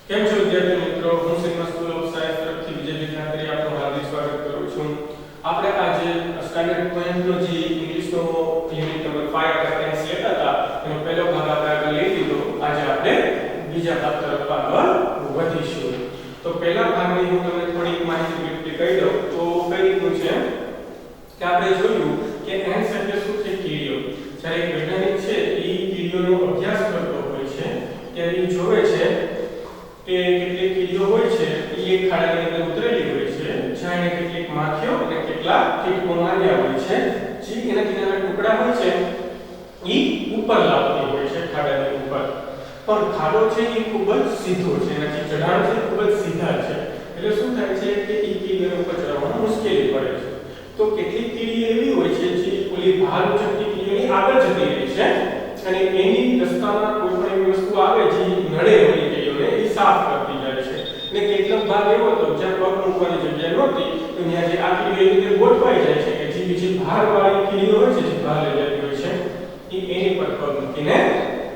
કેમ છો વિદ્યાર્થી મિત્રો, હું સિગ્મા સ્કૂલ ઓફ સાયન્સ તરફથી વિજય વિદ્યાર્થી આપનું હાર્દિક સ્વાગત કરું છું. આપણે આજે સ્ટાન્ડર્ડ 20 નો જે ઇંગ્લિશનો યુનિટ નંબર 5 આપણે ટેન્સ લેતા હતા એનો પહેલો ભાગ આપણે આગળ લઈ લીધો. આજે આપણે બીજા ભાગ તરફ આગળ વધીશું. તો પહેલા ભાગની હું તમને થોડીક માહિતી વિગતે કહી દઉં તો કઈ રીતનું છે કે આપણે જોયું કે એન્સ એટલે શું છે? કીડીઓ. જ્યારે એક વૈજ્ઞાનિક છે એ કીડીઓનો અભ્યાસ કરતો હોય છે ત્યારે એ જોવે છે કે કેટલીક કીડીઓ હોય છે એ એક ખાડાની અંદર ઉતરેલી હોય છે જ્યાં એને કેટલીક માખીઓ અને કેટલાક કીટકો માર્યા હોય છે. જે એના કિનારા ટુકડા હોય છે એ ઉપર લાવતી હોય છે ખાડાની ઉપર. પણ ખાડો છે એ ખૂબ જ સીધો છે, એના જે ચઢાણ છે ખૂબ જ સીધા છે. એટલે શું થાય છે કે એ કીડીઓ ઉપર ચડવામાં મુશ્કેલી પડે છે. તો કેટલીક કીડી એવી હોય છે જે ઓલી બહાર ઉચકતી કીડીઓની આગળ જતી રહે છે અને એની રસ્તામાં કોઈ પણ એવી વસ્તુ આવે જે નડે હોય કીડીઓને એ સાફ કરતી જાય છે. અને કેટલાક ભાગ એવો હતો જ્યાં પગ મૂકવાની જગ્યા નહોતી તો ત્યાં જે આ કીડીઓ એવી રીતે ગોઠવાઈ જાય છે કે જે બીજી બહારવાળી કીડીઓ હોય છે જે બહાર લઈ જતી હોય છે એ એની પર પગ મૂકીને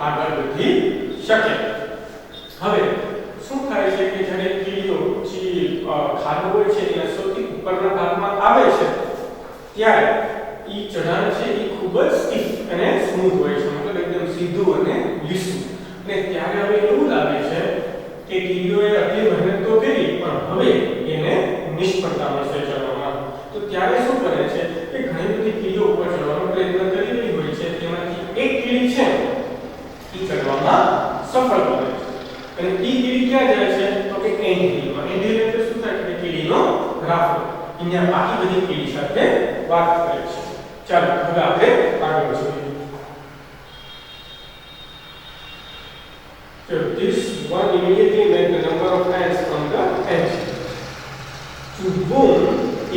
આગળ વધી શકે. હવે શું થાય છે કે જ્યારે કીડીઓ જે ખાડો હોય છે એના સૌથી ઉપરના ભાગમાં આવે છે ત્યારે ઈ ચઢાણ છે એ ખૂબ જ સ્ટીફ અને સ્મૂથ હોય છે, મતલબ એકદમ સીધું અને લીસું. અને ત્યારે હવે એવું લાગે છે કે કીડીઓએ આટલી મહેનત તો કરી પણ હવે એને નિષ્ફળતા મળશે ચડવામાં. તો ત્યારે શું કરે છે કે ઘણી બધી કીડીઓ ઉપર ચડવાનો પ્રયત્ન કરી રહી હોય છે, તેમાંથી એક કીડી છે એ ચડવામાં સફળ બને છે. અને એ કીડી ક્યાં જાય છે તો કે એન્ડ હિલ એટલે શું થાય કે કીડીનો રાફડો અહીંયા બાકી બધી કીડી સાથે વાત કરે છે. ચાલો હવે આપણે આગળ જોઈએ. So this one immediately met the number of ants from the ant to whom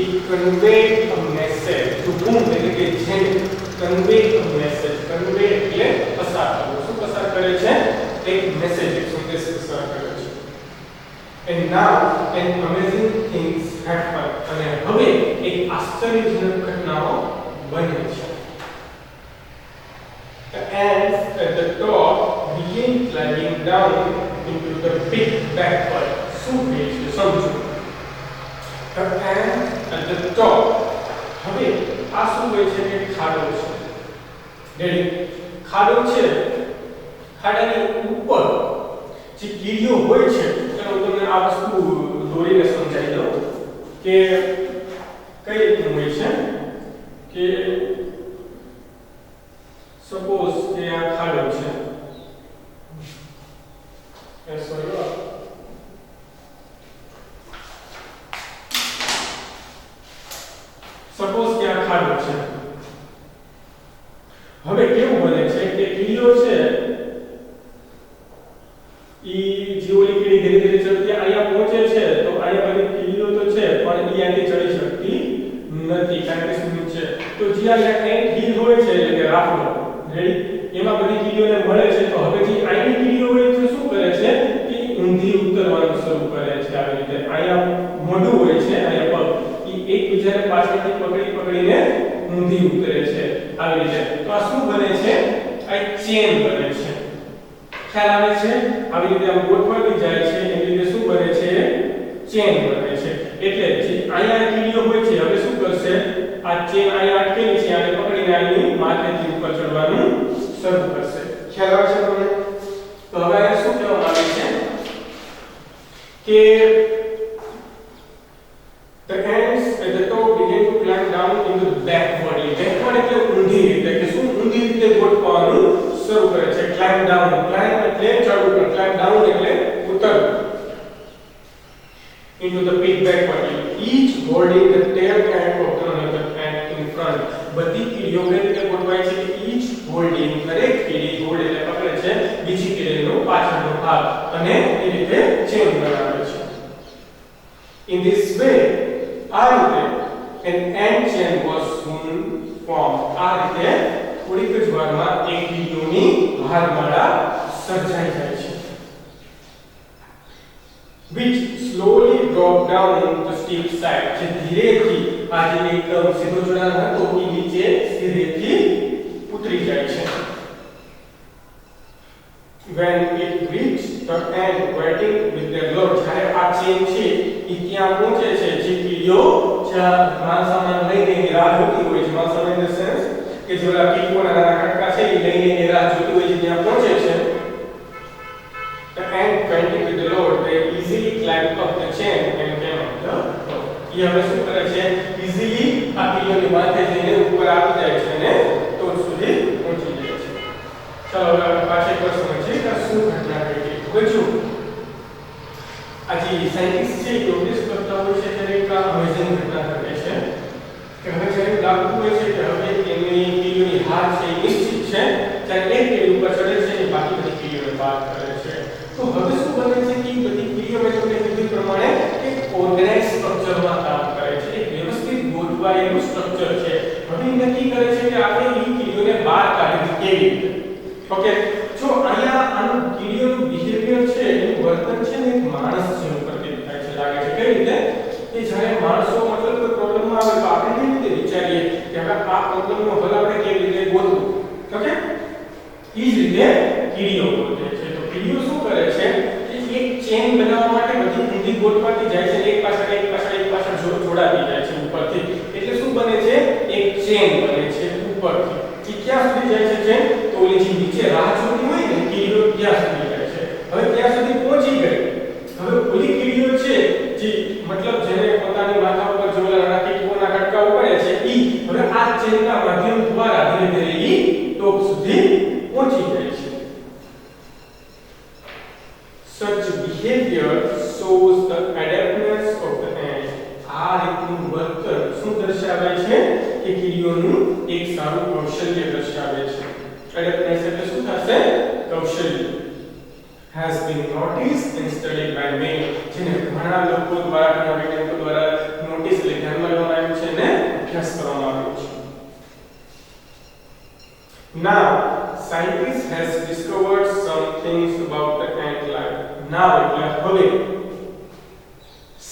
it conveyed a message. To whom એટલે કે જેને convey a message. convey એટલે પસાર કરવું. શું પસાર કરે છે? એક મેસેજ, એક સંદેશ પસાર કરે છે. And now an amazing things happen. અને હવે એક આશ્ચર્યજનક ઘટનાઓ બને છે. The ants at the top begin climbing down into the pit backward. શું કહે છે સમજો. The ants at the top. હવે આ શું કહે છે કે ખાડો છે. રેડી? ખાડો છે, ખાડાની ઉપર જે કીડીઓ હોય છે ચાલો હું તમને આ વસ્તુ દોરીને સમજાવી દઉં કે કઈ રીતનું હોય છે કે સપોઝ કે આ ખાડો છે સપોઝ કે આ ખાડો છે. હવે કેવું બને છે કે કીડીઓ છે ઈ જે ઓલી કીડી ધીરે ધીરે ચડતી અહીંયા પહોંચે છે તો અહીંયા બધી કીડીઓ તો છે પણ ઈ આથી ચડી શકતી નથી કારણ કે શું છે તો જે અહીંયા એન્ટ હિલ હોય છે એટલે કે રાફડો રેડી એમાં બધી કીડીઓને મળે છે. તો હવે જે અહીંની કીડીઓ હોય છે શું કરે છે કે ઊંધી ઉતરવાનું શરૂ કરે છે. આવી રીતે અહીંયા મોઢું હોય છે, અહીંયા પગ, ઈ એકબીજાને પાછળથી પકડીને ઊંધી ઉતરે છે આવી રીતે. તો આ શું બને છે? આ ચેન બને છે. ખ્યાલ આવે છે? આવી રીતે આમ ગોઠવાઈ જાય છે એવી રીતે શું બને છે? ચેન બને છે. એટલે જે અહીંયા કીડીઓ હોય છે હવે શું કરશે? આ ચેન અહીંયા અટકેલી છે આને પકડીને આની માથેથી ઉપર ચડવાનું શરૂ કરશે. ખ્યાલ આવે છે તમને? તો હવે અહીંયા શું કહેવામાં આવે છે કે the ants at the top began to climb down into the backward. backward એટલે ઊંધી રીતે કે શું ઊંધી રીતે ગોઠવવાનું શરૂ કરે છે. climb down, climb એટલે ચડવું, climb down એટલે ઉતરવું. into the pit backward, each holding the tail end of the another ant in front. બધી કીડીઓ કઈ રીતે ગોઠવાય છે કે each holding દરેક કીડી હોલ્ડ એટલે પકડે છે બીજી કીડીનો પાછળનો ભાગ અને એ રીતે ચેન બનાવે છે. In this way, આ રીતે an ant chain was soon formed. આ રીતે થોડીક જ વારમાં એક કીડીઓની હારમાળા સર્જાઈ જાય છે. Which slowly drop down the steep side. જે ધીરેથી આ જે એકદમ સીધો ચઢાણ હતો એ નીચે ધીરેથી ઉતરી જાય છે. When it reached the ant waiting with their load. જ્યારે આ ચેન છે એ ત્યાં પહોંચે છે જે કીડીઓ જ્યાં માલ સામાન લઈને એની રાહ જોતી હોય છે. માલ સામાન ઇન ધ સેન્સ કે જે ઓલા કીડીઓના નાના કટકા છે એ લઈને એની રાહ જોતી હોય છે ત્યાં પહોંચે છે. The ant waiting with the load, they easily climb up the chain and came up the top. ये હવે શું કરે છે ઇઝીલી આ કીડીઓની માથે જઈને ઉપર આવી જાય છે અને ટોચ સુધી પહોંચી જાય છે. ચાલો હવે આપણે પાછા એક વાર સમજીએ કે શું ઘટના ઘટી. હવે જો આ જે સાયન્ટિસ્ટ છે એ નોટિસ કરતા હોય છે ત્યારે એક અમેઝિંગ ઘટના ઘટે છે કે હવે જ્યારે લાગતું હોય છે કે હવે એમની કીડીઓની હાર છે એ નિશ્ચિત છે ત્યારે એક કીડી ઉપર ચડે છે અને બાકી બધી કીડીઓને બાદ કરે છે. તો હવે શું બને છે કે બધી કીડીઓ મેં તમને કીધું પ્રમાણે એક ઓર્ગેનાઇઝ સ્ટ્રક્ચરમાં કામ કરે છે. એક વ્યવસ્થિત ગોઠવાયેલું સ્ટ્રક્ચર છે. હવે નક્કી કરે છે કે આપણે એ કીડીઓને બહાર કાઢવી કેવી રીતે. ઓકે, જો અહીંયા આનું કીડીઓનું બિહેવિયર છે એનું વર્તન છે ને એક માણસ જેવું પ્રતીત થાય છે. લાગે છે કઈ રીતે કે જ્યારે માણસો મતલબ કોઈ પ્રોબ્લેમમાં આવે તો આપણે કેવી રીતે વિચારીએ કે હવે આ પ્રોબ્લેમનો હલ આપણે કેવી રીતે ગોતવું. ઓકે, એ જ રીતે કીડીઓ ગોતે છે. તો કીડીઓ શું કરે છે કે એક ચેન બનાવવા માટે બધી ઊંધી ગોઠવાતી જાય છે. એક પાછળ જોડાતી જાય છે ઉપરથી. એટલે શું બને છે એક ચેન બને છે ઉપરથી. એ ક્યાં સુધી જાય છે ચેન? તો ઓલી જે નીચે રાહ જોતી હોય ને કીડીઓ ત્યાં સુધી જાય છે. હવે ત્યાં સુધી પહોંચી ગઈ. હવે ઓલી કીડીઓ છે જે મતલબ જેને પોતાની માથા ઉપર જે ઓલા નાના કીડીઓના કટકાઓ પડે છે ઈ હવે આ ચેનના માધ્યમ દ્વારા ધીરે ધીરે ઈ ટોપ સુધી પહોંચી જાય છે. Such behavior shows the adaptness of the ant. આ રીતનું વર્તન શું દર્શાવે છે કે કીડીઓનું એક સારું કૌશલ્ય દર્શાવે છે. એડેપ્ટનેસ એટલે શું થશે? કૌશલ્ય. Has been noticed and studied by many. જેને ઘણા લોકો દ્વારા ઘણા વૈજ્ઞાનિકો દ્વારા નોટિસ એટલે ધ્યાનમાં લેવામાં આવ્યું છે અને અભ્યાસ કરવામાં આવ્યો છે. Now, scientists has discovered some things about the ant life. Now, એટલે હવે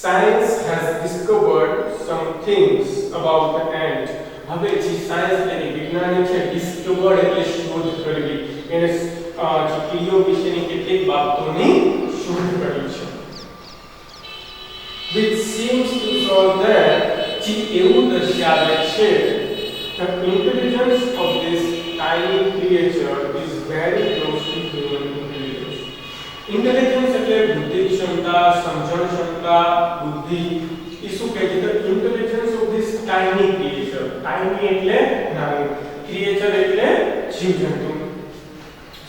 science has discovered some things about the ant. હવે જે સાયન્સ એટલે વિજ્ઞાની છે ડિસ્કવર્ડ એટલે શોધ કરવી. એને જે કીડીઓ વિશેની કેટલીક બાબતોની શોધ કરી છે. Which seems to show that જે એવું દર્શાવે છે the intelligence of this tiny creature is very close to human intelligence. Intelligence એટલે બુદ્ધિ ક્ષમતા, સમજણ ક્ષમતા, બુદ્ધિ. એ શું કહે છે? The intelligence of this tiny creature. Tiny એટલે નાનું, creature એટલે જીવજંતુ.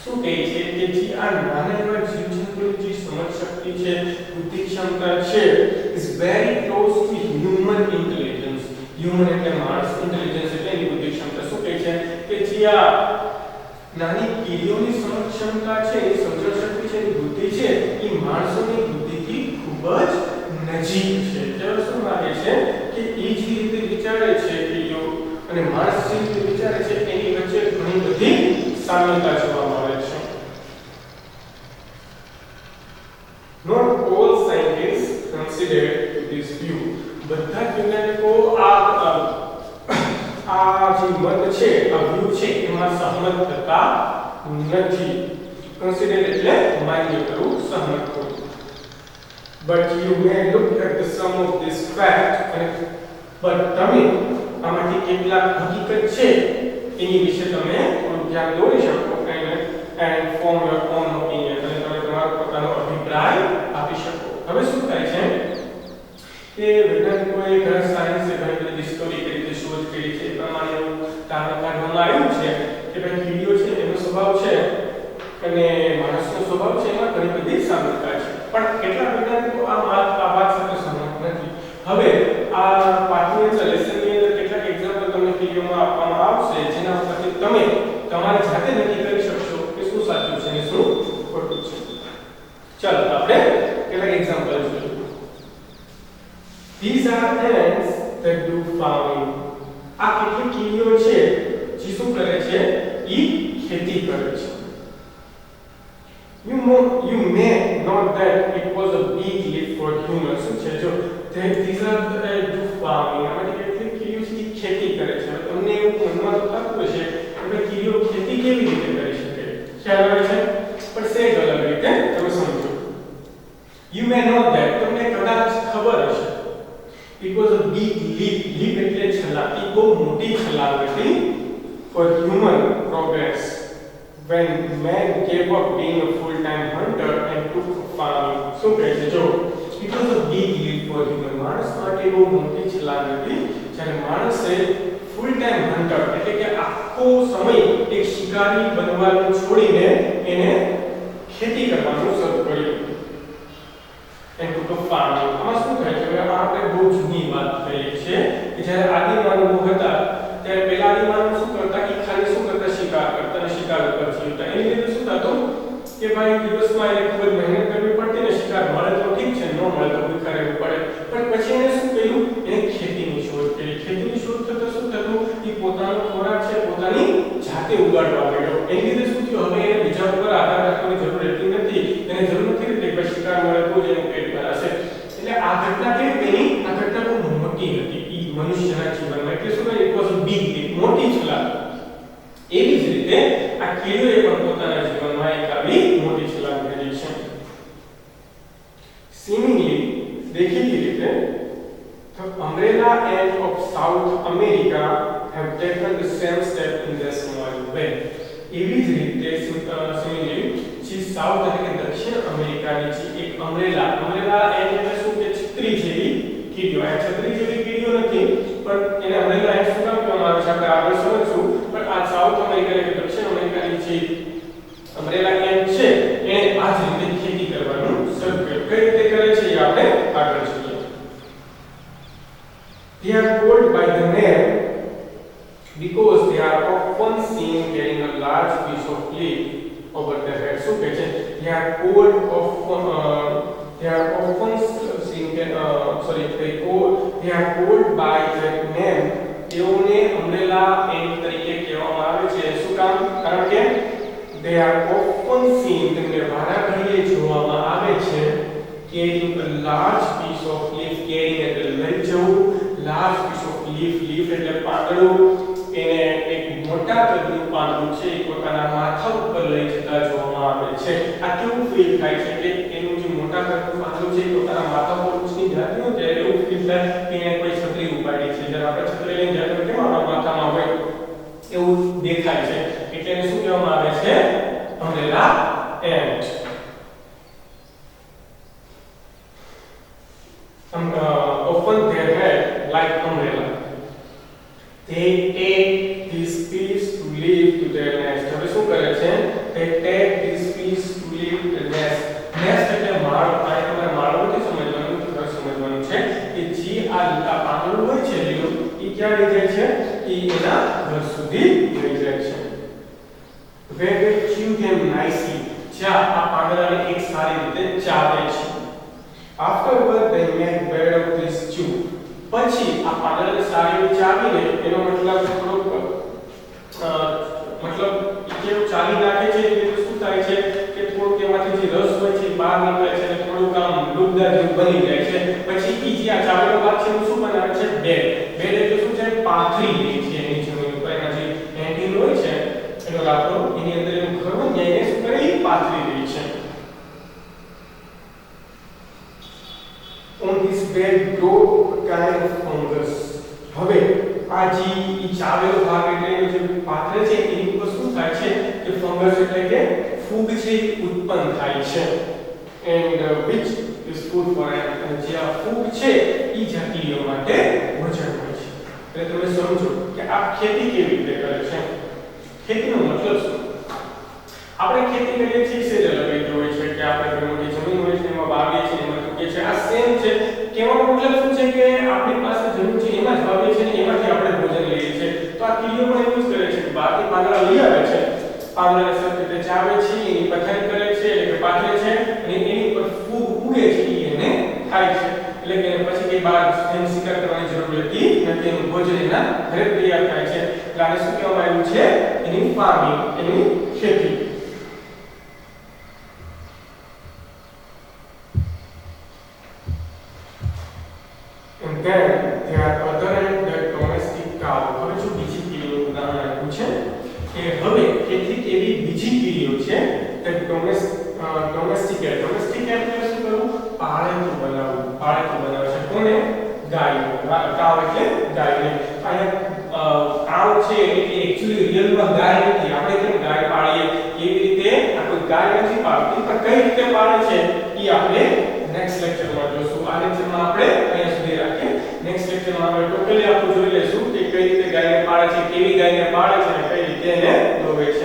શું કહે છે કે જે આ નાના એવા જીવજંતુની જે સમજ શક્તિ છે, બુદ્ધિ ક્ષમતા છે is very close to human intelligence. Human એટલે માણસ, intelligence એટલે એની બુદ્ધિ ક્ષમતા. શું કહે છે કે જે આ નાની કીડીઓની સમજ ક્ષમતા છે, એની સમજણ શક્તિ છે, એની બુદ્ધિ છે એ માણસોની બુદ્ધિથી ખૂબ જ નજીક છે. એટલે શું લાગે છે કે એ જે રીતે વિચારે છે કીડીઓ અને માણસ જે રીતે વિચારે છે એની વચ્ચે ઘણી બધી સામ્યતા જોવા મળે છે. Not all scientists consider this view. બધા વૈજ્ઞાનિકો આ જે મત છે, આ વ્યૂ છે એમાં સહમત થતા નથી. કન્સિડર એટલે માન્ય કરવું, સહમત કરવું. But you may look at the sum of this fact but તમે આમાંથી કેટલાક હકીકત છે એની વિશે તમે થોડું ધ્યાન દોરી શકો and form your own opinion. અને તમે તમારો પોતાનો અભિપ્રાય આપી શકો. હવે શું થાય છે કે વૈજ્ઞાનિકોએ ઘણા સાયન્સે ઘણી બધી ડિસ્કવરી કરી છે, શોધ કરી છે. એ પ્રમાણે એવું તારણ કાઢવામાં આવ્યું છે કે ભાઈ કીડીઓ છે એનો સ્વભાવ છે અને માણસનો સ્વભાવ છે એમાં ઘણી બધી સામ્યતા છે. પણ કેટલાક વૈજ્ઞાનિકો આ વાત સાથે સહમત નથી. હવે આ પાઠની અંદર લેસનની અંદર કેટલાક એક્ઝામ્પલ તમને કીડીઓમાં આપવામાં આવશે જેના ઉપરથી તમે તમારી જાતે નક્કી કરી શકશો કે શું સાચું છે અને શું ખોટું છે. ચાલો આપણે કેટલાક એક્ઝામ્પલ જોઈએ. These are ants that do farming. આ કેટલીક કીડીઓ છે જે શું કરે છે? ઈ ખેતી કરે છે. You may know that it was a big leap for humans. શું છે જો these are the do farming. આમાંથી કેટલીક કીડીઓ છે ખેતી કરે છે. તમને એવું મનમાં તો થતું હશે કે કીડીઓ ખેતી કેવી રીતે કરી શકે? ખ્યાલ આવે છે? પણ સેજ અલગ રીતે તમે સમજો. You may know that તમને કદાચ ખબર હશે it was a big leap એટલે છલાંગ એ બહુ મોટી છલાંગ હતી for human progress when man gave up being a full-time hunter and took up farming. શું કહે છે જો it was a big leap for human માણસ માટે બહુ મોટી છલાંગ હતી જ્યારે માણસે ફૂલ ટાઈમ હન્ટર એટલે કે આખો સમય એક શિકારી બનવાનું છોડીને એને ખેતી કરવાનું શરૂ કર્યું એન્ડ ટુ ધ ફાર્મિંગ. આમાં શું થાય છે હવે આપણે બહુ જૂની વાત થઈ છે કે જ્યારે આદિમાનવો હતા ત્યારે પહેલા આદિમાનવ શું કરતા કે ખાલી શું કરતા શિકાર કરતા અને શિકાર ઉપર જીવતા. એની લીધે શું થતું કે ભાઈ દિવસમાં એને ખૂબ જ મહેનત કરવી પડતી ને શિકાર મળે તો ઠીક છે ન મળે તો ભૂખા રહેવું પડે. પણ પછી એને શું કર્યું એને ખેતીની શોધ કરી. ખેતીની શોધ થતા શું થતું એ પોતાનો ખોરાક છે પોતાની જાતે ઉગાડવા માંડ્યો. એની લીધે શું થયું હવે એને બીજા ઉપર આધાર રાખવાની જરૂર રહેતી નથી. એને જરૂર નથી કે ભાઈ શિકાર મળે તો જ એનું પેટ ભરાશે. એટલે આ ઘટના કેવી બની આ ઘટના બહુ મોટી હતી એ મનુષ્યના જીવનમાં. એટલે શું કહે it was a big leap મોટી છલાંગ. એવી જ રીતે આ કીડીઓએ પણ પોતાના જીવનમાં એક આવી મોટી છલાંગ કરી છે. seemingly દેખીતી રીતે the umbrella ant of South America have taken the same step in their small way. એવી જ રીતે seemingly જે સાઉથ એટલે કે દક્ષિણ અમેરિકાની જે એક અમ્બ્રેલા એન્ટ એટલે શું કે છત્રી જેવી કીડીઓ. આ છત્રી જેવી કીડીઓ નથી પણ એને અમ્બ્રેલા એન્ટ શું કામ કહેવામાં આવે છે આપણે આગળ સમજશું. પણ આ સાઉથ અમેરિકા એટલે દક્ષિણ અમેરિકાની જે અમ્બ્રેલા એન્ટ છે એને આ જ રીતે ખેતી કરવાનું શરૂ કર્યું. કઈ રીતે કરે છે એ આપણે આગળ જોઈએ. They are called by the name because they are often seen carrying a large piece of leaf over their head. શું કહે છે they are called by that name. તેઓને અમ્બ્રેલા એન્ટ તરીકે કહેવામાં આવે છે. શું કામ? કારણ કે they are often seen તેમને વારાઘડીએ જોવામાં આવે છે carrying a large piece of leaf. carrying એટલે લઈ જવું, large piece of leaf એટલે પાંદડું. એને એક મોટા કદનું પાંદડું છે એ પોતાના માથા ઉપર લઈ જતા જોવામાં આવે છે. આ કેવું ફીલ થાય છે કે એનું જે મોટા કદનું પાંદડું છે એ પોતાના માથા પર ઉછળી જતું હોય ત્યારે એવું ફીલ થાય કે એને કોઈ છત્રી ઉપાડી છે. જ્યારે આપણે છત્રી લઈને જતા હોય કેમ આપણા માથામાં હોય એવું દેખાય છે. એટલે એને શું કહેવામાં આવે છે umbrella ant. Often their head like umbrella. They take this piece to leave to their nest. હવે શું કરે છે they take this piece to leave the nest. nest એટલે માળો. આ તમારે માળો નથી સમજવાનું ઘર સમજવાનું છે કે જે આ પાંદડું હોય છે લીલું એ ક્યાં લઈ જાય છે એ એના ઘર સુધી લઈ જાય છે. where they chew them nicely. જ્યાં આ પાંદડાને એક સારી રીતે ચાવે છે. afterward they make bed of this chew. પછી આ પાંદડાને સારી રીતે ચાવીને એનો મતલબ થોડોક કેવું ચાવી નાખે છે એટલે શું થાય છે કે થોડુંક એમાંથી જે રસ હોય છે બહાર નીકળે છે અને થોડુંક આમ ડૂબદાર જેવું બની જાય છે. પછી એ જે આ ચાવેલો ભાગ છે એનું શું બનાવે છે બેડ. બેડ એટલે શું છે પાથરી દે છે એની જમીન ઉપર. એના જે એન્ટિલ હોય છે એનો લાકડો એની અંદર એનું ઘર હોય એને શું કરે એ પાથરી દે છે. on this bed grow kind of fungus. હવે આ જે ચાવેલો ભાગ એટલે એનો જે પાથરે છે એની ઉપર શું થાય છે કે ફંગસ એટલે કે ફૂગ છે ઉત્પન્ન થાય છે. and which is food for ants. અને જે આ ફૂગ છે એ જાતિઓ માટે ભોજન હોય છે. એટલે તમે સમજો કે આ ખેતી કેવી રીતે કરે છે. ખેતીનો મતલબ શું? આપણે ખેતી કરીએ છીએ સેજલ લગાવી હોય છે કે આપણે મોટી જમીન હોય છે એમાં વાવીએ છીએ એમાં ઉગે છે. આ સેમ છે. કેવાનો મતલબ શું છે કે આપણી પાસે જમીન છે એમાં જ વાવીએ છીએ અને એમાંથી આપણે ભોજન લઈએ છીએ. તો આ કીડીઓ પણ એવું જ કરે છે. બહારથી પાંદડા લઈ આવે છે, પાંદડાને સરખી રીતે ચાવે છે, એની પથારી કરે છે એટલે કે પાથરે છે અને એની ઉપર ફૂગ ઉગે છે એને ખાય છે. એટલે કે પછી કે બહાર એનું શિકાર કરવાની જરૂર રહેતી નથી. એનું ભોજન એના ઘરે તૈયાર થાય છે. એટલે આને શું કહેવામાં આવ્યું છે એની ફાર્મિંગ, એની ખેતી. And then there are other and the domestic cow. હવે જો બીજી કીડીનું ઉદાહરણ આપ્યું છે કે હવે કેટલીક એવી બીજી કીડીઓ છે કે ડોમેસ્ટિકેટ એટલે શું કરવું બાળકી બનાવે છે. કોને? ગાય. કાવ એટલે ગાય. અને કાવ છે એટલે એક્ચ્યુઅલી રિયલમાં ગાય નથી. આપણે કેમ ગાય પાળીએ એવી રીતે આ કોઈ ગાય નથી પાળતી, પણ કઈ રીતે પાળે છે એ આપણે નેક્સ્ટ લેક્ચરમાં જોશું. આ લેક્ચરમાં આપણે અહીંયા સુધી રાખીએ. નેક્સ્ટ લેક્ચરમાં આપણે ટોટલી આખું જોઈ લઈશું કે કઈ રીતે ગાયને પાળે છે, કેવી ગાયને પાળે છે અને કઈ રીતે એને દોવે છે.